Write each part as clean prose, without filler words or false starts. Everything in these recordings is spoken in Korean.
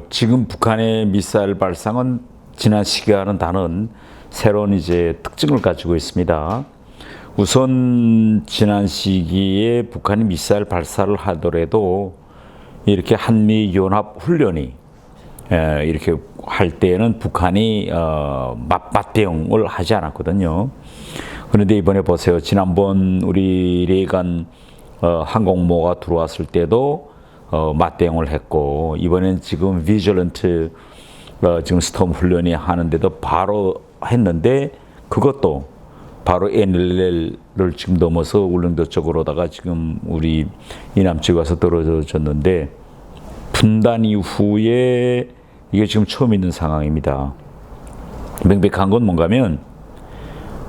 지금 북한의 미사일 발상은 지난 시기와는 다른 새로운 이제 특징을 가지고 있습니다. 우선 지난 시기에 북한이 미사일 발사를 하더라도 이렇게 한미 연합 훈련이 이렇게 할 때에는 북한이 맞대응을 하지 않았거든요. 그런데 이번에 보세요. 지난번 우리 레이간 항공모가 들어왔을 때도 맞대응을 했고, 이번엔 지금 비질런트 지금 스톰 훈련이 하는데도 바로 했는데, 그것도 바로 NLL을 지금 넘어서 울릉도 쪽으로다가 지금 우리 이남 쪽에 와서 떨어졌는데, 분단 이후에 이게 지금 처음 있는 상황입니다. 명백한 건 뭔가면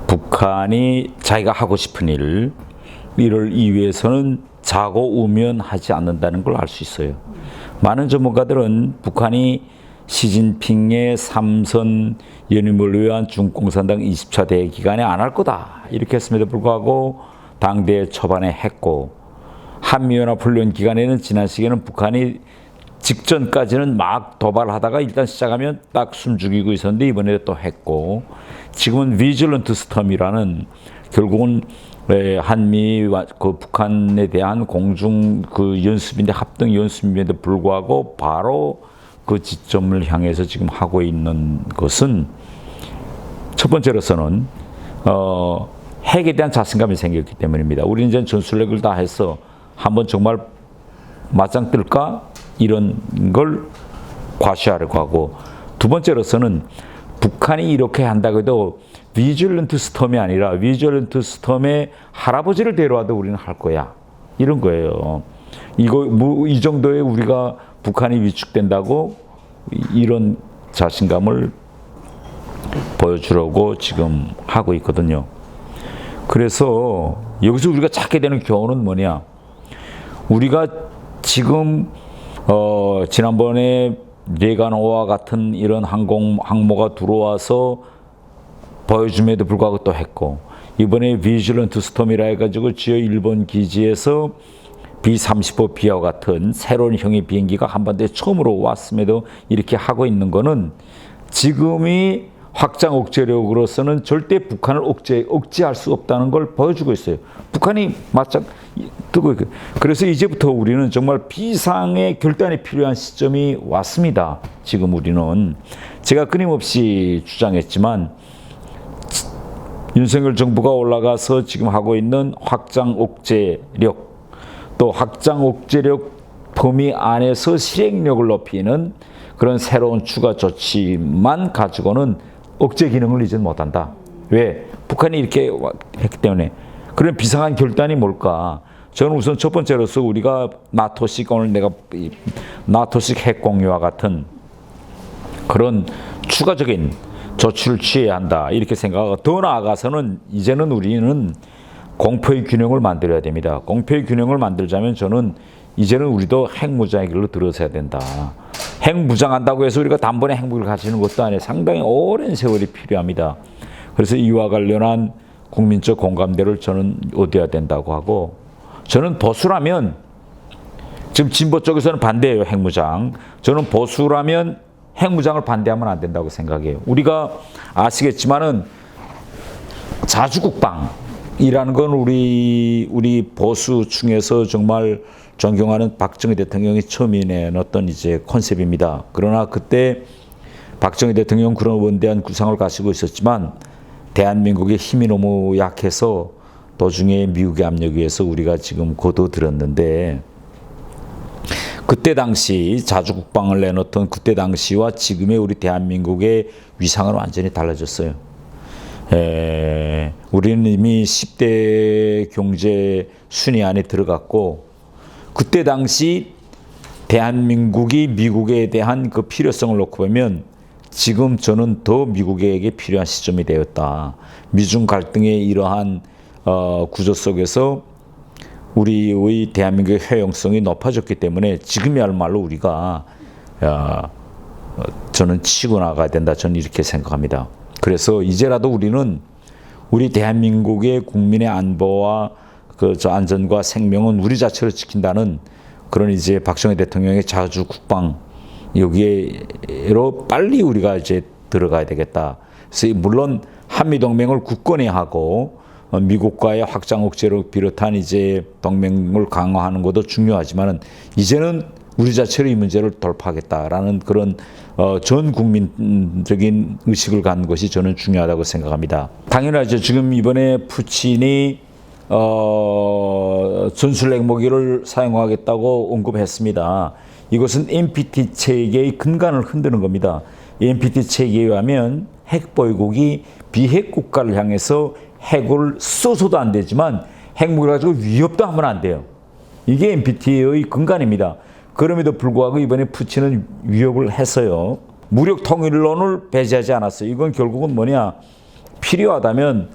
북한이 자기가 하고 싶은 이를 위해서는 자고 우면하지 않는다는 걸 알 수 있어요. 많은 전문가들은 북한이 시진핑의 3선 연임을 위한 중공산당 20차 대회 기간에 안 할 거다 이렇게 했음에도 불구하고 당대회 초반에 했고, 한미연합 훈련 기간에는 지난 시기에는 북한이 직전까지는 막 도발하다가 일단 시작하면 딱 숨 죽이고 있었는데 이번에 또 했고, 지금은 비질런트 스톰이라는 결국은 한미와 그 북한에 대한 공중 그 연습인데, 합동 연습임에도 불구하고 바로 그 지점을 향해서 지금 하고 있는 것은, 첫 번째로서는 핵에 대한 자신감이 생겼기 때문입니다. 우리는 이제 전술핵을 다 해서 한번 정말 맞짱 뜰까 이런 걸 과시하려고 하고, 두 번째로서는 북한이 이렇게 한다고 해도 비질런트 스톰이 아니라 비질런트 스톰의 할아버지를 데려와도 우리는 할 거야, 이런 거예요. 이 정도에 우리가 북한이 위축된다고 이런 자신감을 보여주려고 지금 하고 있거든요. 그래서 여기서 우리가 찾게 되는 교훈은 뭐냐? 우리가 지금 지난번에 레이간호와 같은 이런 항모가 들어와서 보여줌에도 불구하고 또 했고, 이번에 비질런트 스톰이라 해가지고 지어 일본 기지에서 B-35B와 같은 새로운 형의 비행기가 한반도에 처음으로 왔음에도 이렇게 하고 있는 거는, 지금이 확장 억제력으로서는 절대 북한을 억제할 수 없다는 걸 보여주고 있어요. 북한이 맞짱 뜨고 있고, 그래서 이제부터 우리는 정말 비상의 결단이 필요한 시점이 왔습니다. 지금 우리는, 제가 끊임없이 주장했지만, 윤석열 정부가 올라가서 지금 하고 있는 확장 억제력, 또 확장 억제력 범위 안에서 시행력을 높이는 그런 새로운 추가 조치만 가지고는 억제 기능을 이제는 못한다. 왜? 북한이 이렇게 했기 때문에. 그런 비상한 결단이 뭘까? 저는 우선 첫 번째로서 우리가 나토식, 오늘 내가 나토식 핵 공유와 같은 그런 추가적인 조치를 취해야 한다 이렇게 생각하고, 더 나아가서는 이제는 우리는 공포의 균형을 만들어야 됩니다. 공포의 균형을 만들자면 저는 이제는 우리도 핵무장의 길로 들어서야 된다. 핵무장한다고 해서 우리가 단번에 핵무기를 가지는 것도 아니에요. 상당히 오랜 세월이 필요합니다. 그래서 이와 관련한 국민적 공감대를 저는 얻어야 된다고 하고, 저는 보수라면, 지금 진보 쪽에서는 반대예요, 핵무장. 저는 보수라면 핵무장을 반대하면 안 된다고 생각해요. 우리가 아시겠지만은 자주국방이라는 건 우리 보수층에서 정말 존경하는 박정희 대통령이 처음 내놨던 이제 컨셉입니다. 그러나 그때 박정희 대통령 그런 원대한 구상을 가지고 있었지만, 대한민국의 힘이 너무 약해서 도중에 미국의 압력에 의해서 우리가 지금 거둬들였는데, 그때 당시 자주국방을 내놓던 그때 당시와 지금의 우리 대한민국의 위상은 완전히 달라졌어요. 우리는 이미 10대 경제 순위 안에 들어갔고, 그때 당시 대한민국이 미국에 대한 그 필요성을 놓고 보면 지금 저는 더 미국에게 필요한 시점이 되었다. 미중 갈등의 이러한 구조 속에서 우리의 대한민국의 효용성이 높아졌기 때문에 지금이야말로 우리가 저는 치고 나가야 된다. 저는 이렇게 생각합니다. 그래서 이제라도 우리는 우리 대한민국의 국민의 안보와 그 안전과 생명은 우리 자체로 지킨다는 그런 이제 박정희 대통령의 자주 국방 여기에로 빨리 우리가 이제 들어가야 되겠다. 그래서 물론 한미 동맹을 굳건히 하고 미국과의 확장 억제를 비롯한 이제 동맹을 강화하는 것도 중요하지만은 이제는 우리 자체로 이 문제를 돌파하겠다라는 그런 전 국민적인 의식을 갖는 것이 저는 중요하다고 생각합니다. 당연하죠. 지금 이번에 푸틴이 전술 핵무기를 사용하겠다고 언급했습니다. 이것은 NPT 체계의 근간을 흔드는 겁니다. NPT 체계에 의하면 핵 보유국이 비핵 국가를 향해서 핵을 쏘서도 안 되지만 핵무기를 가지고 위협도 하면 안 돼요. 이게 NPT의 근간입니다. 그럼에도 불구하고 이번에 푸틴은 위협을 해서요. 무력 통일론을 배제하지 않았어요. 이건 결국은 뭐냐. 필요하다면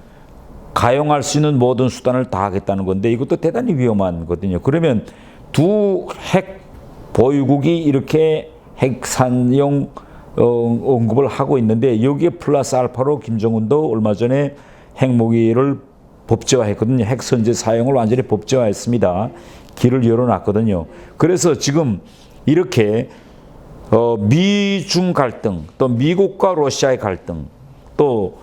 가용할 수 있는 모든 수단을 다 하겠다는 건데 이것도 대단히 위험한 거거든요. 그러면 두 핵 보유국이 이렇게 핵 산용 언급을 하고 있는데 여기에 플러스 알파로 김정은도 얼마 전에 핵무기를 법제화했거든요. 핵 선제 사용을 완전히 법제화했습니다. 길을 열어놨거든요. 그래서 지금 이렇게 미중 갈등, 또 미국과 러시아의 갈등, 또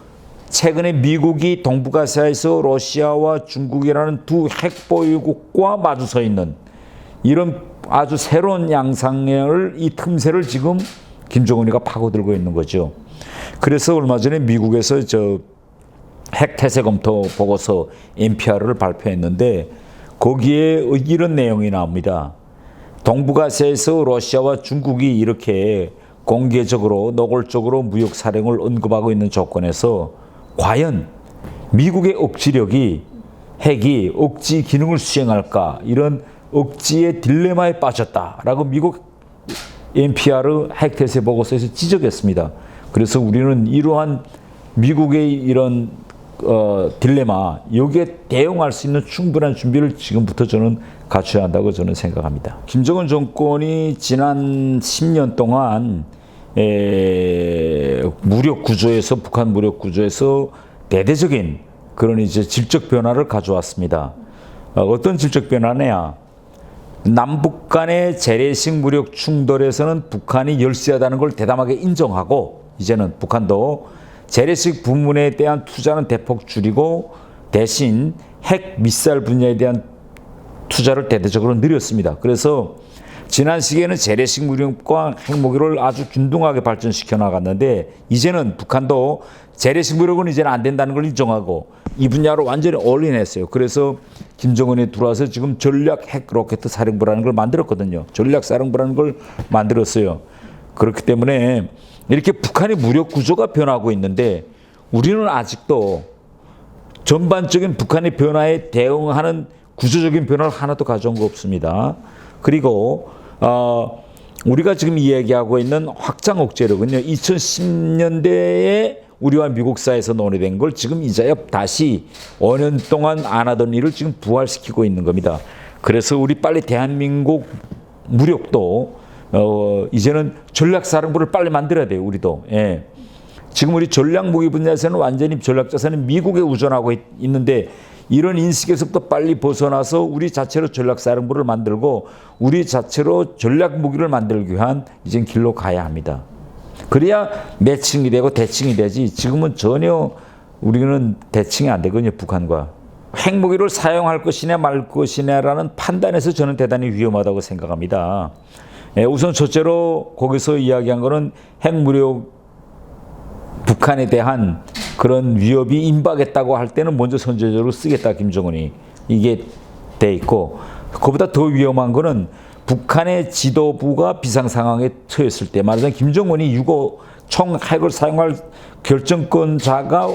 최근에 미국이 동북아시아에서 러시아와 중국이라는 두 핵보유국과 마주서 있는 이런 아주 새로운 양상을 이 틈새를 지금 김정은이가 파고들고 있는 거죠. 그래서 얼마 전에 미국에서 핵 태세 검토 보고서 NPR을 발표했는데 거기에 이런 내용이 나옵니다. 동북아시아에서 러시아와 중국이 이렇게 공개적으로 노골적으로 무역 사령을 언급하고 있는 조건에서 과연 미국의 억지력이 핵이 억지 기능을 수행할까 이런 억지의 딜레마에 빠졌다라고 미국 NPR 핵태세 보고서에서 지적했습니다. 그래서 우리는 이러한 미국의 이런 딜레마 여기에 대응할 수 있는 충분한 준비를 지금부터 저는 갖춰야 한다고 저는 생각합니다. 김정은 정권이 지난 10년 동안 무력 구조에서 북한 무력 구조에서 대대적인 그런 이제 질적 변화를 가져왔습니다. 어떤 질적 변화냐? 남북 간의 재래식 무력 충돌에서는 북한이 열세하다는 걸 대담하게 인정하고 이제는 북한도 재래식 부문에 대한 투자는 대폭 줄이고 대신 핵 미사일 분야에 대한 투자를 대대적으로 늘렸습니다. 그래서 지난 시기에는 재래식 무력과 핵무기를 아주 균등하게 발전시켜 나갔는데 이제는 북한도 재래식 무력은 이제는 안 된다는 걸 인정하고 이 분야로 완전히 올인했어요. 그래서 김정은이 들어와서 지금 전략 핵 로켓 사령부라는 걸 만들었거든요. 전략 사령부라는 걸 만들었어요. 그렇기 때문에 이렇게 북한의 무력 구조가 변하고 있는데 우리는 아직도 전반적인 북한의 변화에 대응하는 구조적인 변화를 하나도 가져온 거 없습니다. 그리고 우리가 지금 이야기하고 있는 확장 억제력은요. 2010년대에 우리와 미국 사이에서 논의된 걸 지금 이제야 다시 5년 동안 안 하던 일을 지금 부활시키고 있는 겁니다. 그래서 우리 빨리 대한민국 무력도 이제는 전략사령부를 빨리 만들어야 돼요. 우리도. 예. 지금 우리 전략무기 분야에서는 완전히 전략자산은 미국에 의존하고 있는데 이런 인식에서부터 빨리 벗어나서 우리 자체로 전략사령부를 만들고 우리 자체로 전략무기를 만들기 위한 이제 길로 가야 합니다. 그래야 매칭이 되고 대칭이 되지 지금은 전혀 우리는 대칭이 안 되거든요. 북한과. 핵무기를 사용할 것이냐 말 것이냐라는 판단에서 저는 대단히 위험하다고 생각합니다. 우선 첫째로 거기서 이야기한 거는 핵무력 북한에 대한 그런 위협이 임박했다고 할 때는 먼저 선제적으로 쓰겠다 김정은이 이게 돼 있고 그보다 더 위험한 거는 북한의 지도부가 비상 상황에 처했을 때 말하자면 김정은이 6.5 총핵을 사용할 결정권자가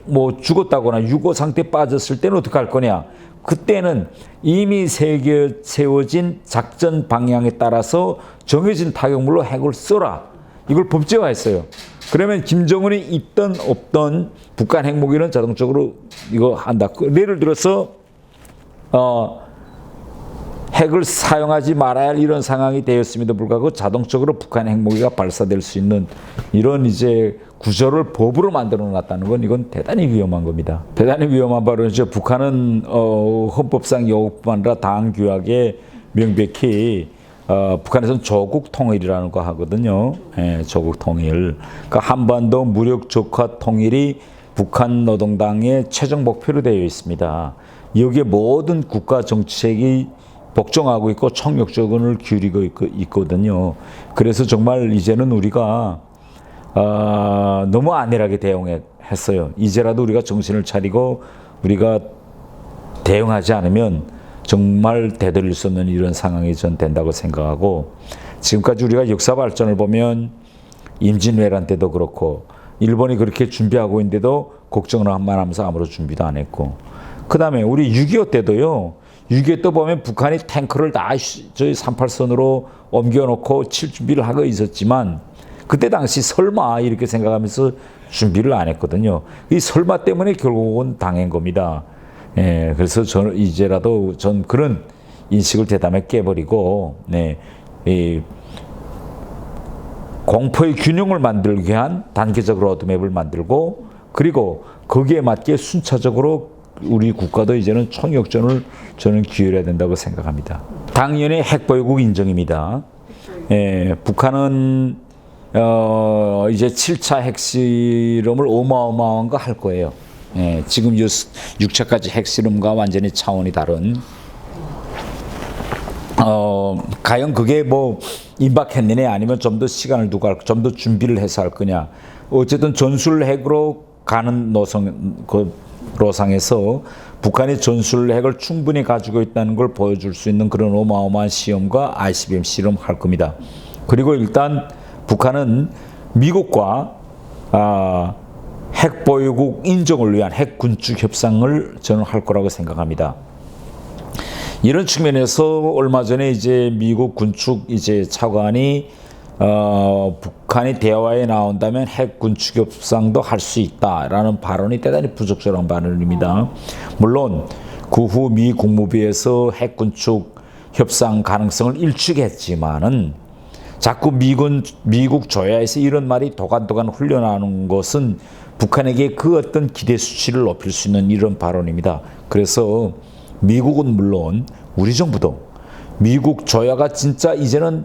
뭐 죽었다거나 6.5 상태에 빠졌을 때는 어떻게 할 거냐. 그때는 이미 세워진 작전 방향에 따라서 정해진 타격물로 핵을 쏘라. 이걸 법제화했어요. 그러면 김정은이 있던 없던 북한 핵무기는 자동적으로 이거 한다. 예를 들어서 핵을 사용하지 말아야 할 이런 상황이 되었음에도 불구하고 자동적으로 북한 핵무기가 발사될 수 있는 이런 이제 구조를 법으로 만들어 놨다는 건 이건 대단히 위험한 겁니다. 대단히 위험한 바로 이제 북한은 헌법상 요구뿐만 아니라 당규약에 명백히 북한에서는 조국 통일이라는 거 하거든요. 예, 조국 통일. 그러니까 한반도 무력 적화 통일이 북한 노동당의 최종 목표로 되어 있습니다. 여기에 모든 국가 정책이 복종하고 있고 총력적으로 기울이고 있거든요. 그래서 정말 이제는 우리가 너무 안일하게 대응했어요. 이제라도 우리가 정신을 차리고 우리가 대응하지 않으면 정말 되돌릴 수 없는 이런 상황이 전 된다고 생각하고, 지금까지 우리가 역사 발전을 보면 임진왜란 때도 그렇고 일본이 그렇게 준비하고 있는데도 걱정을만 하면서 아무런 준비도 안 했고, 그 다음에 우리 6.25 때도요, 6.25 때 보면 북한이 탱크를 다 저희 38선으로 옮겨놓고 칠 준비를 하고 있었지만 그때 당시 설마 이렇게 생각하면서 준비를 안 했거든요. 이 설마 때문에 결국은 당한 겁니다. 예, 그래서 저는 이제라도 전 그런 인식을 대담하게 깨버리고, 네, 이 공포의 균형을 만들기 위한 단계적 로드맵을 만들고, 그리고 거기에 맞게 순차적으로 우리 국가도 이제는 총력전을 저는 기울여야 된다고 생각합니다. 당연히 핵보유국 인정입니다. 예, 북한은 이제 7차 핵실험을 어마어마한 거 할 거예요. 예, 지금 6차까지 핵실험과 완전히 차원이 다른, 과연 그게 뭐 임박했느냐 아니면 좀 더 시간을 두고 좀 더 준비를 해서 할 거냐. 어쨌든 전술핵으로 가는 로상에서 북한이 전술핵을 충분히 가지고 있다는 걸 보여줄 수 있는 그런 어마어마한 시험과 ICBM 실험 할 겁니다. 그리고 일단 북한은 미국과 핵 보유국 인정을 위한 핵 군축 협상을 저는 할 거라고 생각합니다. 이런 측면에서 얼마 전에 이제 미국 군축 이제 차관이 북한이 대화에 나온다면 핵 군축 협상도 할 수 있다라는 발언이 대단히 부적절한 발언입니다. 물론 그 후 미 국무부에서 핵 군축 협상 가능성을 일축했지만은 자꾸 미국 조야에서 이런 말이 도간도간 흘러나오는 것은 북한에게 그 어떤 기대 수치를 높일 수 있는 이런 발언입니다. 그래서 미국은 물론 우리 정부도 미국 조야가 진짜 이제는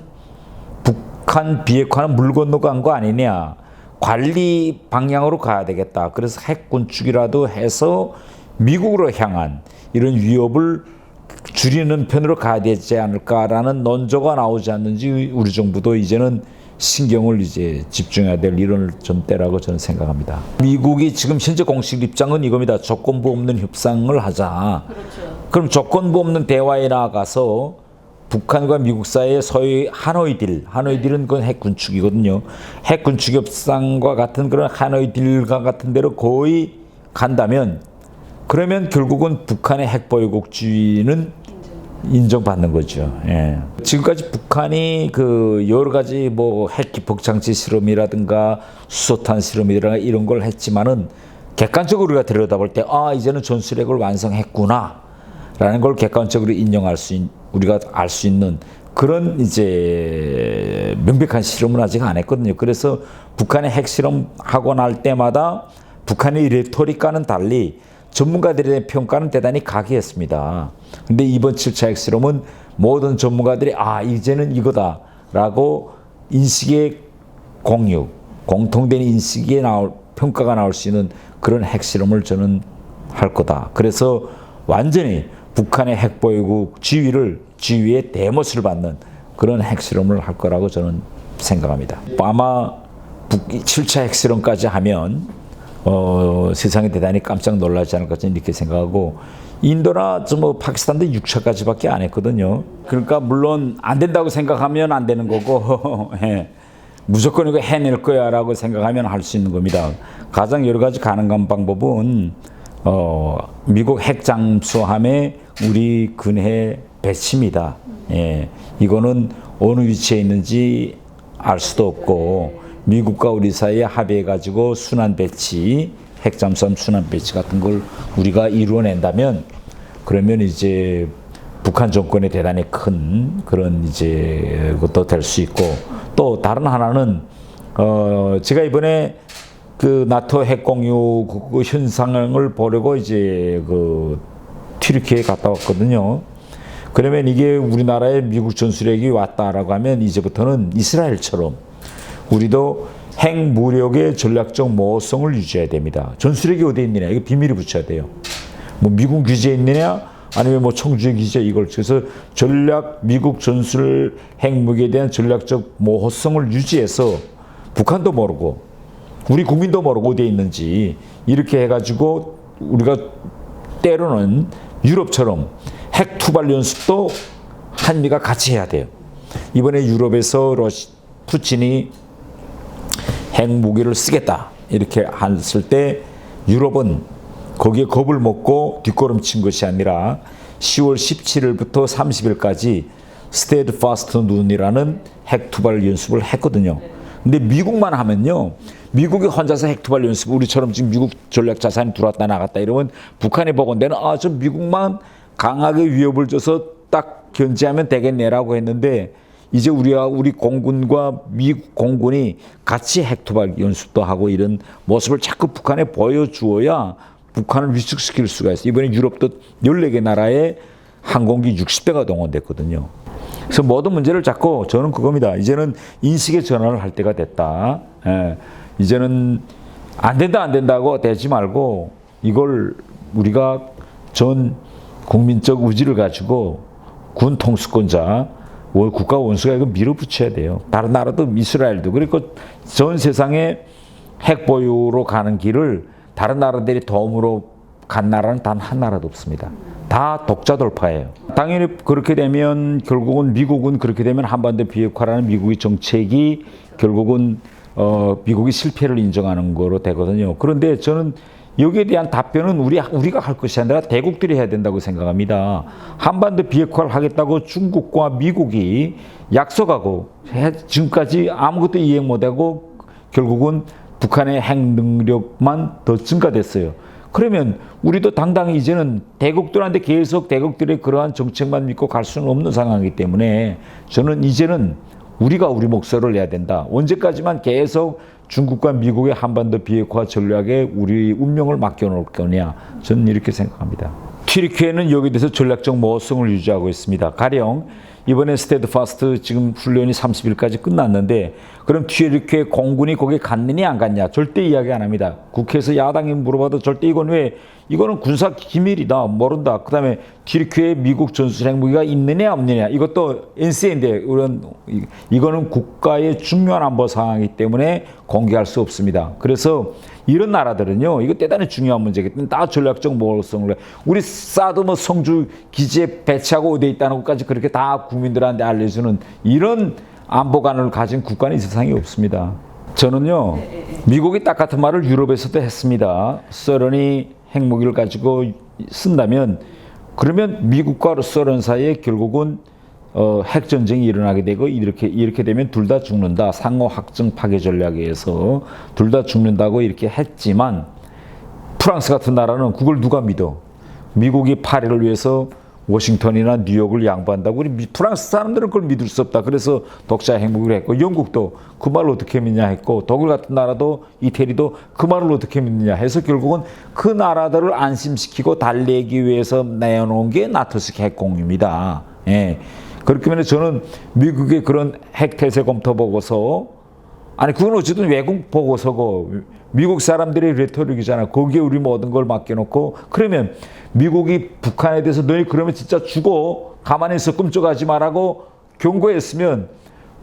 북한 비핵화는 물 건너간 거 아니냐, 관리 방향으로 가야 되겠다. 그래서 핵 군축이라도 해서 미국으로 향한 이런 위협을 줄이는 편으로 가야 되지 않을까라는 논조가 나오지 않는지 우리 정부도 이제는 신경을 이제 집중해야 될 이런 좀 때라고 저는 생각합니다. 미국이 지금 현재 공식 입장은 이겁니다. 조건부 없는 협상을 하자. 그렇죠. 그럼 조건부 없는 대화에 나가서 북한과 미국 사이의 소위 하노이 딜은 그건 핵 군축이거든요. 핵 군축 협상과 같은 그런 하노이 딜과 같은 데로 거의 간다면, 그러면 결국은 북한의 핵 보유국주의는 인정받는 거죠. 예. 지금까지 북한이 그 여러 가지 뭐 핵 기폭장치 실험이라든가 수소탄 실험이라든가 이런 걸 했지만은 객관적으로 우리가 들여다볼 때 이제는 전술핵을 완성했구나라는 걸 객관적으로 우리가 알 수 있는 그런 이제 명백한 실험은 아직 안 했거든요. 그래서 북한의 핵 실험하고 날 때마다 북한의 레토릭과는 달리 전문가들의 평가는 대단히 각이했습니다. 근데 이번 7차 핵실험은 모든 전문가들이 이제는 이거다라고 인식의 공통된 인식에 평가가 나올 수 있는 그런 핵실험을 저는 할 거다. 그래서 완전히 북한의 핵보유국 지위의 대못을 받는 그런 핵실험을 할 거라고 저는 생각합니다. 아마 7차 핵실험까지 하면 세상이 대단히 깜짝 놀라지 않을까 저는 이렇게 생각하고, 인도나 파키스탄도 6차까지밖에 안 했거든요. 그러니까 물론 안 된다고 생각하면 안 되는 거고 예, 무조건 이거 해낼 거야라고 생각하면 할 수 있는 겁니다. 가장 여러 가지 가능한 방법은 미국 핵 잠수함의 우리 근해 배치입니다. 예, 이거는 어느 위치에 있는지 알 수도 없고, 미국과 우리 사이에 합의해가지고 순환 배치, 핵잠수함 순환 배치 같은 걸 우리가 이루어낸다면, 그러면 이제 북한 정권에 대단히 큰 그런 이제 것도 될 수 있고, 또 다른 하나는 제가 이번에 그 나토 핵 공유 그 현상을 보려고 이제 그 튀르키예에 갔다 왔거든요. 그러면 이게 우리나라에 미국 전술핵이 왔다라고 하면 이제부터는 이스라엘처럼 우리도 핵무력의 전략적 모호성을 유지해야 됩니다. 전술핵이 어디에 있느냐 이거 비밀을 붙여야 돼요. 뭐 미국 규제에 있느냐 아니면 뭐 청주의 규제 이걸 그래서 미국 전술 핵무기에 대한 전략적 모호성을 유지해서 북한도 모르고 우리 국민도 모르고 어디에 있는지 이렇게 해가지고 우리가 때로는 유럽처럼 핵 투발 연습도 한미가 같이 해야 돼요. 이번에 유럽에서 푸틴이 핵무기를 쓰겠다 이렇게 했을 때 유럽은 거기에 겁을 먹고 뒷걸음친 것이 아니라 10월 17일부터 30일까지 스테드파스트 눈이라는 핵 투발 연습을 했거든요. 근데 미국만 하면요. 미국이 혼자서 핵 투발 연습 우리처럼 지금 미국 전략 자산이 들어왔다 나갔다 이러면 북한이 보건대는 저 미국만 강하게 위협을 줘서 딱 견제하면 되겠네라고 했는데 이제 우리 공군과 미국 공군이 같이 핵 투발 연습도 하고 이런 모습을 자꾸 북한에 보여주어야 북한을 위축시킬 수가 있어요. 이번에 유럽도 14개 나라의 항공기 60대가 동원됐거든요. 그래서 모든 문제를 잡고 저는 그겁니다. 이제는 인식의 전환을 할 때가 됐다. 이제는 안 된다고 대지 말고 이걸 우리가 전 국민적 의지를 가지고 군 통수권자, 국가 원수가 이거 밀어붙여야 돼요. 다른 나라도 이스라엘도 그리고 전 세상에 핵 보유로 가는 길을 다른 나라들이 도움으로 간 나라는 단 한 나라도 없습니다. 다 독자 돌파예요. 당연히 그렇게 되면 결국은 미국은 그렇게 되면 한반도 비핵화라는 미국의 정책이 결국은 미국이 실패를 인정하는 거로 되거든요. 그런데 저는 여기에 대한 답변은 우리가 할 것이 아니라 대국들이 해야 된다고 생각합니다. 한반도 비핵화를 하겠다고 중국과 미국이 약속하고 지금까지 아무것도 이행 못하고 결국은 북한의 핵 능력만 더 증가됐어요. 그러면 우리도 당당히 이제는 대국들한테 계속 대국들의 그러한 정책만 믿고 갈 수는 없는 상황이기 때문에 저는 이제는 우리가 우리 목소리를 내야 된다. 언제까지만 계속 중국과 미국의 한반도 비핵화 전략에 우리 운명을 맡겨놓을 거냐. 저는 이렇게 생각합니다. 튀르키예는 여기에 대해서 전략적 모호성을 유지하고 있습니다. 가령 이번에 스테드파스트 지금 훈련이 30일까지 끝났는데 그럼 튀르키예 공군이 거기에 갔느냐 안 갔냐 절대 이야기 안 합니다. 국회에서 야당이 물어봐도 절대 이거는 군사 기밀이다 모른다. 그다음에 튀르키예에 미국 전술 핵무기가 있느냐 없느냐 이것도 NCA인데 이거는 국가의 중요한 안보 상황이기 때문에 공개할 수 없습니다. 그래서 이런 나라들은요, 이거 대단히 중요한 문제이기 때문에 다 전략적 모호성을 우리 사드 성주 기지에 배치하고 어디에 있다는 것까지 그렇게 다 국민들한테 알려주는 이런 안보관을 가진 국가는 이 세상에 없습니다. 저는요, 미국이 딱 같은 말을 유럽에서도 했습니다. 소련이 핵무기를 가지고 쓴다면 그러면 미국과 소련 사이에 결국은 핵전쟁이 일어나게 되고 이렇게 되면 둘 다 죽는다. 상호 확증 파괴 전략에 의해서 둘 다 죽는다고 이렇게 했지만 프랑스 같은 나라는 그걸 누가 믿어? 미국이 파리를 위해서 워싱턴이나 뉴욕을 양보한다고 우리 프랑스 사람들은 그걸 믿을 수 없다. 그래서 독자 핵무기를 했고 영국도 그 말을 어떻게 믿냐 했고 독일 같은 나라도 이태리도 그 말을 어떻게 믿느냐 해서 결국은 그 나라들을 안심시키고 달래기 위해서 내놓은 게 나토식 핵공유입니다. 예. 그렇기 때문에 저는 미국의 그런 핵태세 검토 보고서 아니 그건 어쨌든 외국 보고서고 미국 사람들의 레토릭이잖아. 거기에 우리 모든 걸 맡겨놓고 그러면 미국이 북한에 대해서 너희 그러면 진짜 죽어 가만히 있어 끔찍하지 말라고 경고했으면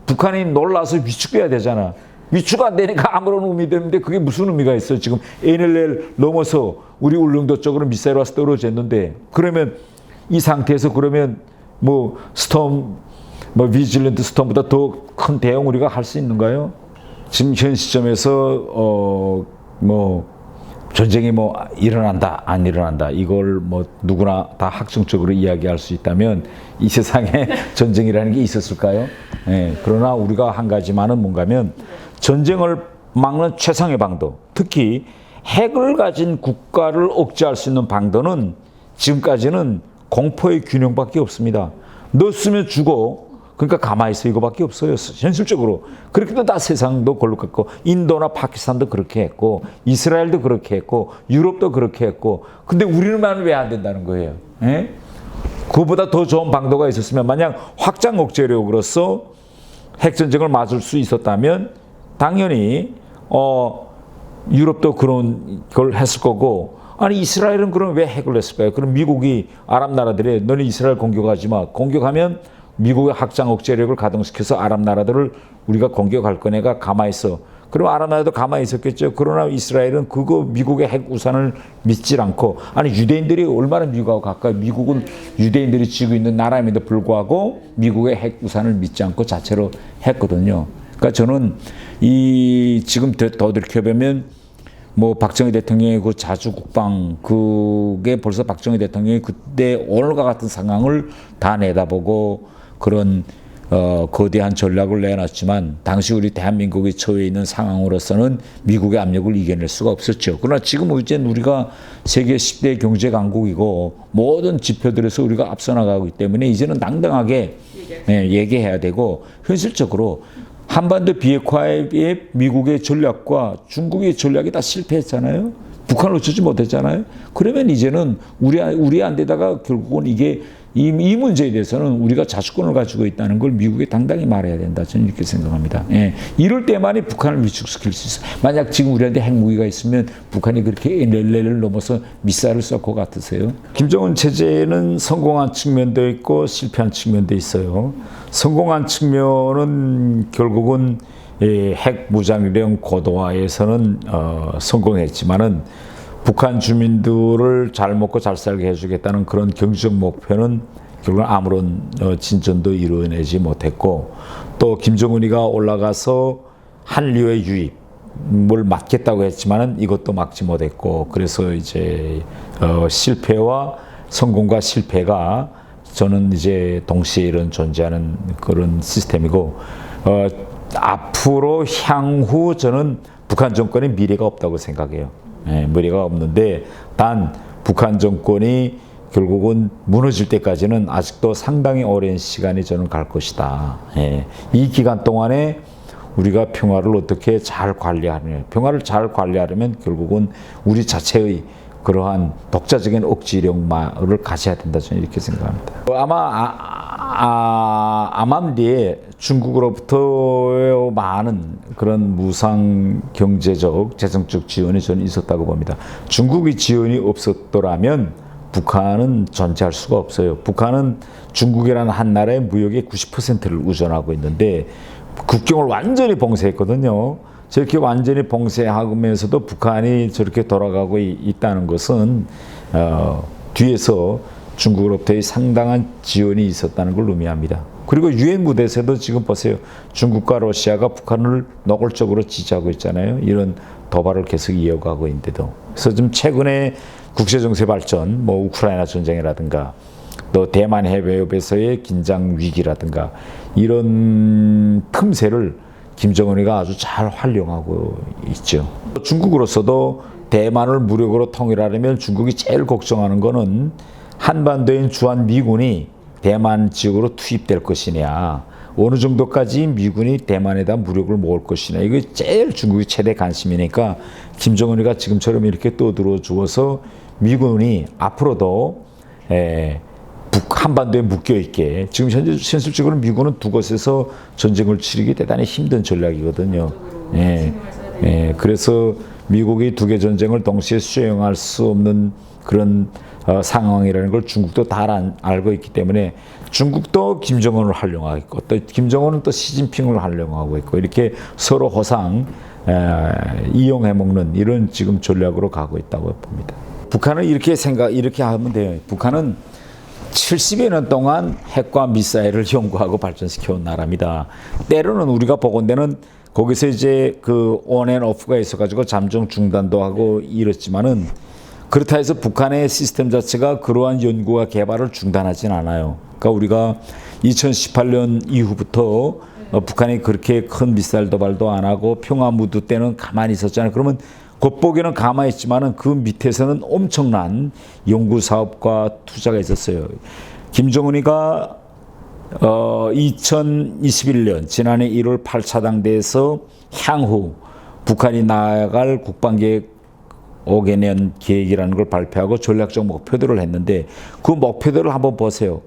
북한이 놀라서 위축해야 되잖아. 위축 안 되니까 아무런 의미도 없는데 그게 무슨 의미가 있어요. 지금 NLL 넘어서 우리 울릉도 쪽으로 미사일 와서 떨어졌는데 그러면 이 상태에서 그러면 뭐 스톰 비질런트 스톰보다 더 큰 대응 우리가 할 수 있는가요? 지금 현 시점에서 전쟁이 일어난다 안 일어난다 이걸 누구나 다 학술적으로 이야기할 수 있다면 이 세상에 전쟁이라는 게 있었을까요? 예, 그러나 우리가 한 가지만은 뭔가면 전쟁을 막는 최상의 방도 특히 핵을 가진 국가를 억제할 수 있는 방도는 지금까지는 공포의 균형밖에 없습니다. 너 쓰면 죽어. 그러니까 가만히 있어 이거밖에 없어요. 현실적으로. 그렇게도 다 세상도 걸로 갔고 인도나 파키스탄도 그렇게 했고 이스라엘도 그렇게 했고 유럽도 그렇게 했고 근데 우리는만 왜 안 된다는 거예요. 예? 그보다 더 좋은 방도가 있었으면 만약 확장 억제력으로서 핵전쟁을 막을 수 있었다면 당연히 유럽도 그런 걸 했을 거고 아니 이스라엘은 그럼 왜 핵을 냈을까요? 그럼 미국이 아랍 나라들이 너는 이스라엘 공격하지 마. 공격하면 미국의 확장 억제력을 가동시켜서 아랍 나라들을 우리가 공격할 거네가 가만히 있어. 그럼 아랍 나라도 가만히 있었겠죠. 그러나 이스라엘은 그거 미국의 핵 우산을 믿질 않고 아니 유대인들이 얼마나 미국하고 가까이 미국은 유대인들이 지고 있는 나라임에도 불구하고 미국의 핵 우산을 믿지 않고 자체로 했거든요. 그러니까 저는 이 지금 더 들켜보면 뭐 박정희 대통령의 그 자주 국방 그게 벌써 박정희 대통령이 그때 오늘과 같은 상황을 다 내다보고 그런 거대한 전략을 내놨지만 당시 우리 대한민국이 처해 있는 상황으로서는 미국의 압력을 이겨낼 수가 없었죠. 그러나 지금 이제는 우리가 세계 10대 경제 강국이고 모든 지표들에서 우리가 앞서 나가고 있기 때문에 이제는 당당하게 얘기해야 되고 현실적으로 한반도 비핵화에 미국의 전략과 중국의 전략이 다 실패했잖아요. 북한을 놓치지 못했잖아요. 그러면 이제는 우리 안 되다가 결국은 이게 이 문제에 대해서는 우리가 자주권을 가지고 있다는 걸 미국에 당당히 말해야 된다. 저는 이렇게 생각합니다. 예. 이럴 때만이 북한을 위축시킬 수 있어요. 만약 지금 우리한테 핵무기가 있으면 북한이 그렇게 NLL을 넘어서 미사일을 쏠 것 같으세요? 김정은 체제는 성공한 측면도 있고 실패한 측면도 있어요. 성공한 측면은 결국은 핵 무장력 고도화에서는 성공했지만은 북한 주민들을 잘 먹고 잘 살게 해주겠다는 그런 경제적 목표는 결국 아무런 진전도 이루어내지 못했고 또 김정은이가 올라가서 한류의 유입을 막겠다고 했지만은 이것도 막지 못했고 그래서 이제 실패와 성공과 실패가 저는 이제 동시에 이런 존재하는 그런 시스템이고 앞으로 향후 저는 북한 정권의 미래가 없다고 생각해요. 미래가 없는데 단 북한 정권이 결국은 무너질 때까지는 아직도 상당히 오랜 시간이 저는 갈 것이다. 이 기간 동안에 우리가 평화를 어떻게 잘 관리하느냐. 평화를 잘 관리하려면 결국은 우리 자체의 그러한 독자적인 억지력을 가져야 된다. 저는 이렇게 생각합니다. 아마 암암리에 중국으로부터 많은 그런 무상 경제적, 재정적 지원이 저는 있었다고 봅니다. 중국의 지원이 없었더라면 북한은 존재할 수가 없어요. 북한은 중국이라는 한 나라의 무역의 90%를 의존하고 있는데 국경을 완전히 봉쇄했거든요. 저렇게 완전히 봉쇄하면서도 북한이 저렇게 돌아가고 있다는 것은 뒤에서 중국으로부터의 상당한 지원이 있었다는 걸 의미합니다. 그리고 유엔 무대에서도 지금 보세요. 중국과 러시아가 북한을 노골적으로 지지하고 있잖아요. 이런 도발을 계속 이어가고 있는데도. 그래서 좀 최근에 국제정세 발전, 뭐 우크라이나 전쟁이라든가 또 대만 해협에서의 긴장 위기라든가 이런 틈새를 김정은이가 아주 잘 활용하고 있죠. 중국으로서도 대만을 무력으로 통일하려면 중국이 제일 걱정하는 거는 한반도인 주한 미군이 대만 지역으로 투입될 것이냐, 어느 정도까지 미군이 대만에다 무력을 모을 것이냐, 이게 제일 중국의 최대 관심이니까 김정은이가 지금처럼 이렇게 떠들어 주어서 미군이 앞으로도 한반도에 묶여있게, 지금 현실적으로 미군은 두 곳에서 전쟁을 치르기 대단히 힘든 전략이거든요. 그래서 미국이 두 개 전쟁을 동시에 수행할 수 없는 그런 상황이라는 걸 중국도 다 알고 있기 때문에 중국도 김정은을 활용하고 있고 또 김정은은 또 시진핑을 활용하고 있고 이렇게 서로 호상 이용해 먹는 이런 지금 전략으로 가고 있다고 봅니다. 북한은 이렇게 하면 돼요. 북한은 70여 년 동안 핵과 미사일을 연구하고 발전시켜 온 나라입니다. 때로는 우리가 보건대는 거기서 이제 그 온앤오프가 있어가지고 잠정 중단도 하고 이랬지만은 그렇다 해서 북한의 시스템 자체가 그러한 연구와 개발을 중단하진 않아요. 그러니까 우리가 2018년 이후부터 북한이 그렇게 큰 미사일 도발도 안 하고 평화 무드 때는 가만히 있었잖아요. 그러면 겉보기에는 가만히 있지만은 그 밑에서는 엄청난 연구 사업과 투자가 있었어요. 김정은이가 2021년 지난해 1월 8차 당대에서 향후 북한이 나아갈 국방계획 5개 년 계획이라는 걸 발표하고 전략적 목표들을 했는데 그 목표들을 한번 보세요.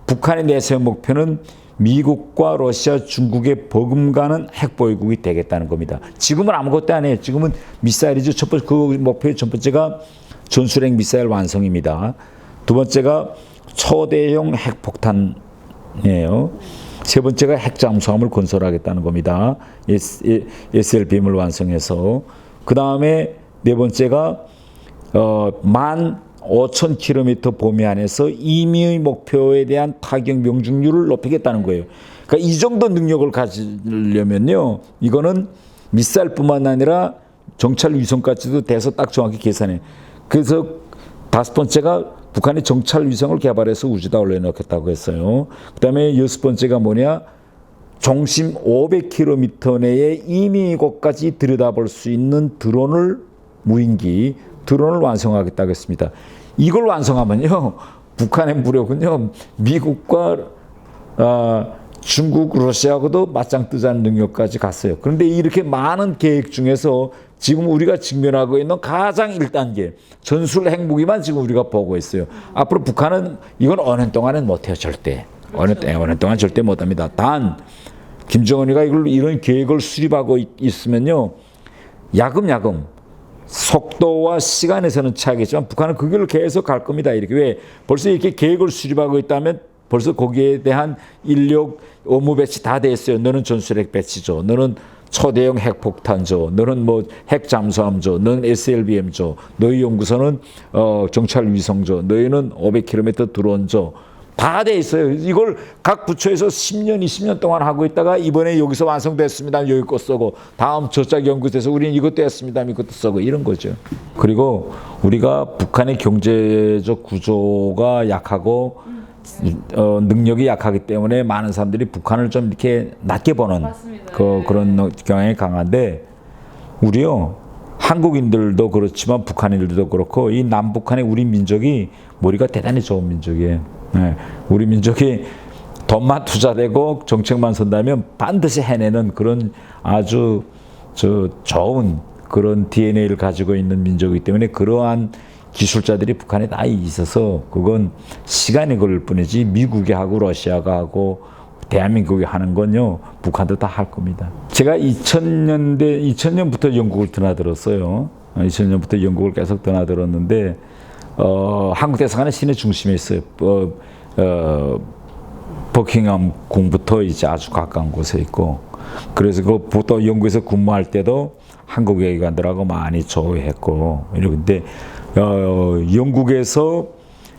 북한이 내세운 목표는 미국과 러시아, 중국의 버금가는 핵보유국이 되겠다는 겁니다. 지금은 아무것도 아니에요. 지금은 미사일이죠. 첫 번째, 그 목표의 첫 번째가 전술핵 미사일 완성입니다. 두 번째가 초대형 핵폭탄이에요. 세 번째가 핵잠수함을 건설하겠다는 겁니다. SLBM을 완성해서. 그 다음에 네 번째가 15,000km 범위 안에서 임의의 목표에 대한 타격 명중률을 높이겠다는 거예요. 그러니까 이 정도 능력을 가지려면요, 이거는 미사일뿐만 아니라 정찰 위성까지도 돼서 딱 정확히 계산해. 그래서 다섯 번째가 북한이 정찰 위성을 개발해서 우주에다 올려놓겠다고 했어요. 그 다음에 여섯 번째가 뭐냐? 중심 500km 내에 이미 이곳까지 들여다볼 수 있는 드론을, 무인기 드론을 완성하겠다고 했습니다. 이걸 완성하면요, 북한의 무력은요, 미국과 중국, 러시아하고도 맞짱 뜨자는 능력까지 갔어요. 그런데 이렇게 많은 계획 중에서 지금 우리가 직면하고 있는 가장 1단계 전술 핵무기만 지금 우리가 보고 있어요. 앞으로 북한은 이건 어느 년 동안은 못해요. 절대. 그렇죠. 어느 년 동안 절대 못합니다. 단 김정은이가 이런 계획을 수립하고 있으면요, 야금야금 속도와 시간에서는 차이겠지만 북한은 그 길을 계속 갈 겁니다. 이렇게. 왜? 벌써 이렇게 계획을 수립하고 있다면 벌써 거기에 대한 인력, 업무 배치 다 돼 있어요. 너는 전술핵 배치죠. 너는 초대형 핵폭탄죠. 너는 뭐 핵잠수함죠. 너는 SLBM죠. 너희 연구소는 정찰 위성죠. 너희는 500km 드론죠. 다 돼 있어요. 이걸 각 부처에서 10년, 20년 동안 하고 있다가 이번에 여기서 완성됐습니다. 여기 거 쓰고, 다음 저짝 연구돼서 우리는 이것도 했습니다. 이것도 쓰고, 이런 거죠. 그리고 우리가 북한의 경제적 구조가 약하고 능력이 약하기 때문에 많은 사람들이 북한을 좀 이렇게 낮게 보는 그런 경향이 강한데, 우리요, 한국인들도 그렇지만 북한인들도 그렇고 이 남북한의 우리 민족이 머리가 대단히 좋은 민족이에요. 네, 우리 민족이 돈만 투자되고 정책만 선다면 반드시 해내는 그런 아주 좋은 그런 DNA를 가지고 있는 민족이기 때문에 그러한 기술자들이 북한에 다 있어서 그건 시간이 걸릴 뿐이지 미국이 하고 러시아가 하고 대한민국이 하는 건요, 북한도 다 할 겁니다. 제가 2000년부터 영국을 드나들었어요. 2000년부터 영국을 계속 드나들었는데 한국 대사관은 시내 중심에 있어요. 버킹엄 궁부터 이제 아주 가까운 곳에 있고, 그래서 또 영국에서 근무할 때도 한국 외교관들하고 많이 조회했고 이런데 영국에서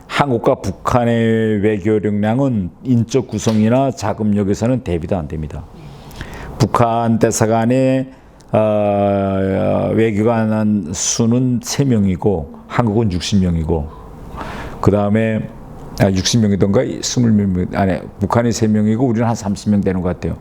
한국과 북한의 외교 역량은 인적 구성이나 자금력에서는 대비도 안 됩니다. 북한 대사관의 외교관 수는 3명이고 한국은 60명이고 그 다음에 60명이던가 20명 안에 북한이 3명이고 우리는 한 30명 되는 것 같아요.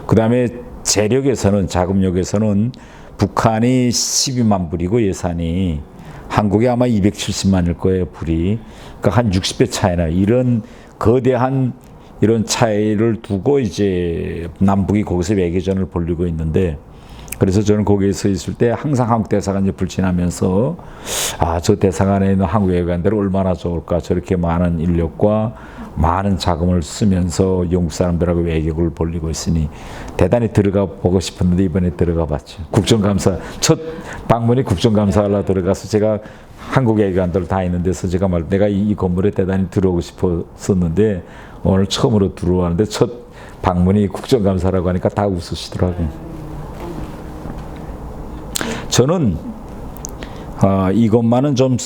그 다음에 재력에서는 자금력에서는 북한이 12만 불이고 예산이 한국이 아마 270만일 거예요, 불이. 그러니까 한 60배 차이나 이런 거대한 이런 차이를 두고 이제 남북이 거기서 외교전을 벌이고 있는데, 그래서 저는 거기에서 있을 때 항상 한국 대사관에 불친하면서 저 대사관에 있는 한국 외교관들 얼마나 좋을까, 저렇게 많은 인력과 많은 자금을 쓰면서 영국 사람들하고 외교를 벌이고 있으니 대단히 들어가 보고 싶었는데 이번에 들어가 봤죠. 국정감사 첫 방문이 국정감사하러 들어가서 제가 한국 외교관들 다 있는 데서 제가 내가 이 건물에 대단히 들어오고 싶었었는데 오늘 처음으로 들어왔는데 첫 방문이 국정감사라고 하니까 다 웃으시더라고요. 저는 이것만은 좀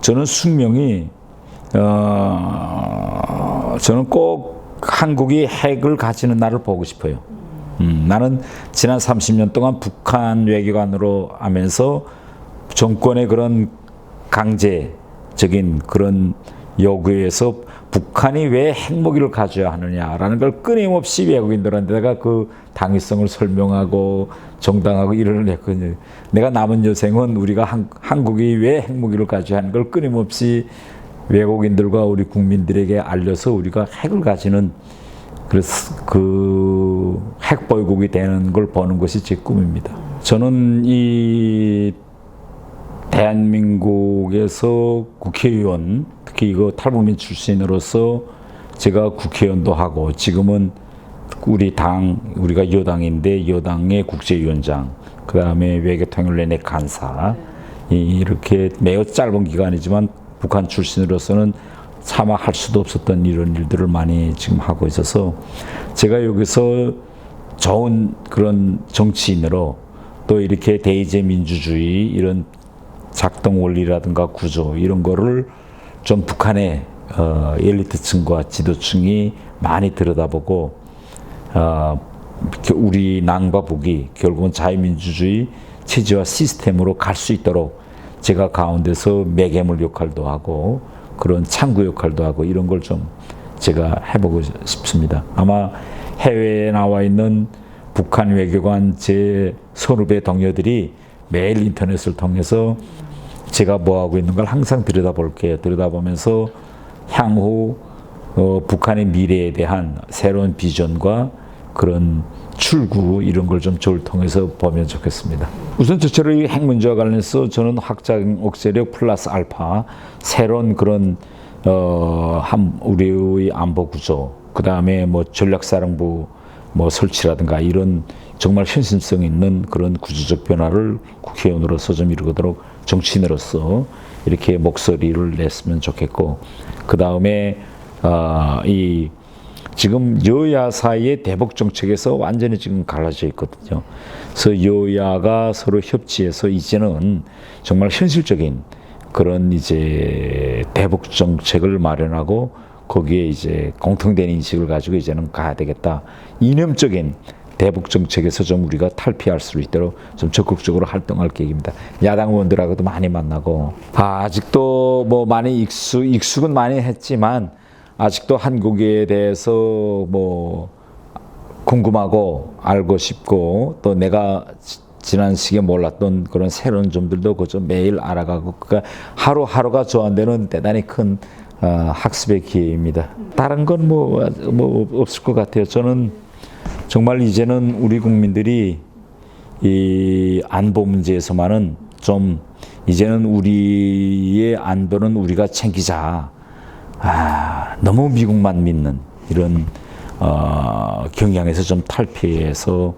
저는 숙명이 저는 꼭 한국이 핵을 가지는 날을 보고 싶어요. 나는 지난 30년 동안 북한 외교관으로 하면서 정권의 그런 강제적인 그런 요구에서 북한이 왜 핵무기를 가져야 하느냐라는 걸 끊임없이 외국인들한테 내가 그 당위성을 설명하고 정당하고 일을 했거든요. 내가 남은 여생은 우리가 한국이 왜 핵무기를 가져야 하는 걸 끊임없이 외국인들과 우리 국민들에게 알려서 우리가 핵을 가지는 그래서 그 핵보유국이 되는 걸 보는 것이 제 꿈입니다. 저는 이 대한민국에서 국회의원, 특히 이거 탈북민 출신으로서 제가 국회의원도 하고 지금은 우리 당, 우리가 여당인데 여당의 국제위원장, 그 다음에 외교통일연의 간사, 이렇게 매우 짧은 기간이지만 북한 출신으로서는 차마 할 수도 없었던 이런 일들을 많이 지금 하고 있어서 제가 여기서 좋은 그런 정치인으로 또 이렇게 대의제 민주주의 이런 작동 원리라든가 구조 이런 거를 좀 북한의 엘리트층과 지도층이 많이 들여다보고 우리 남과 북이 결국은 자유민주주의 체제와 시스템으로 갈 수 있도록 제가 가운데서 매개물 역할도 하고 그런 창구 역할도 하고 이런 걸 좀 제가 해보고 싶습니다. 아마 해외에 나와 있는 북한 외교관 제 선후배 동료들이 매일 인터넷을 통해서 제가 뭐 하고 있는 걸 항상 들여다볼게요. 들여다보면서 향후 북한의 미래에 대한 새로운 비전과 그런 출구 이런 걸 좀 저를 통해서 보면 좋겠습니다. 우선 첫째로 이 핵 문제와 관련해서 저는 확장 억제력 플러스 알파 새로운 그런 우리의 안보 구조, 그 다음에 뭐 전략사령부 뭐 설치라든가 이런 정말 현실성 있는 그런 구조적 변화를 국회의원으로서 좀 이루도록 정치인으로서 이렇게 목소리를 냈으면 좋겠고, 그 다음에 이 지금 여야 사이의 대북 정책에서 완전히 지금 갈라져 있거든요. 그래서 여야가 서로 협치해서 이제는 정말 현실적인 그런 이제 대북 정책을 마련하고 거기에 이제 공통된 인식을 가지고 이제는 가야 되겠다. 이념적인 대북 정책에서 좀 우리가 탈피할 수 있도록 좀 적극적으로 활동할 계획입니다. 야당 의원들하고도 많이 만나고 아직도 뭐 많이 익숙은 많이 했지만 아직도 한국에 대해서 뭐 궁금하고 알고 싶고 또 내가 지난 시기에 몰랐던 그런 새로운 점들도 그저 매일 알아가고 그러니까 하루하루가 저한테는 대단히 큰 학습의 기회입니다. 다른 건 뭐 없을 것 같아요. 저는 정말 이제는 우리 국민들이 이 안보 문제에서만은 좀 이제는 우리의 안보는 우리가 챙기자. 너무 미국만 믿는 이런 경향에서 좀 탈피해서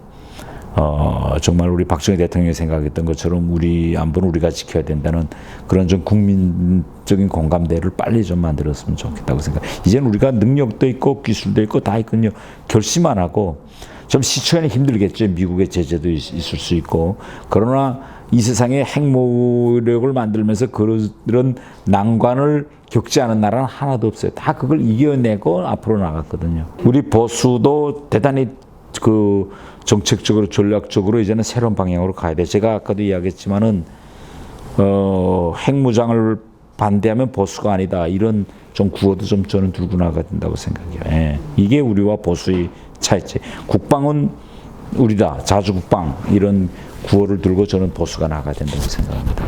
정말 우리 박정희 대통령이 생각했던 것처럼 우리 안보는 우리가 지켜야 된다는 그런 좀 국민적인 공감대를 빨리 좀 만들었으면 좋겠다고 생각. 이제는 우리가 능력도 있고 기술도 있고 다 있거든요. 결심만 하고 좀 시초에는 힘들겠죠. 미국의 제재도 있을 수 있고. 그러나 이 세상에 핵무력을 만들면서 그런 난관을 겪지 않은 나라는 하나도 없어요. 다 그걸 이겨내고 앞으로 나갔거든요. 우리 보수도 대단히 그 정책적으로 전략적으로 이제는 새로운 방향으로 가야 돼. 제가 아까도 이야기했지만은 핵무장을 반대하면 보수가 아니다. 이런 좀 구호도 좀 저는 들고 나가야 된다고 생각해요. 예. 이게 우리와 보수의 차이지. 국방은 우리다. 자주국방 이런 구호를 들고 저는 보수가 나가야 된다고 생각합니다.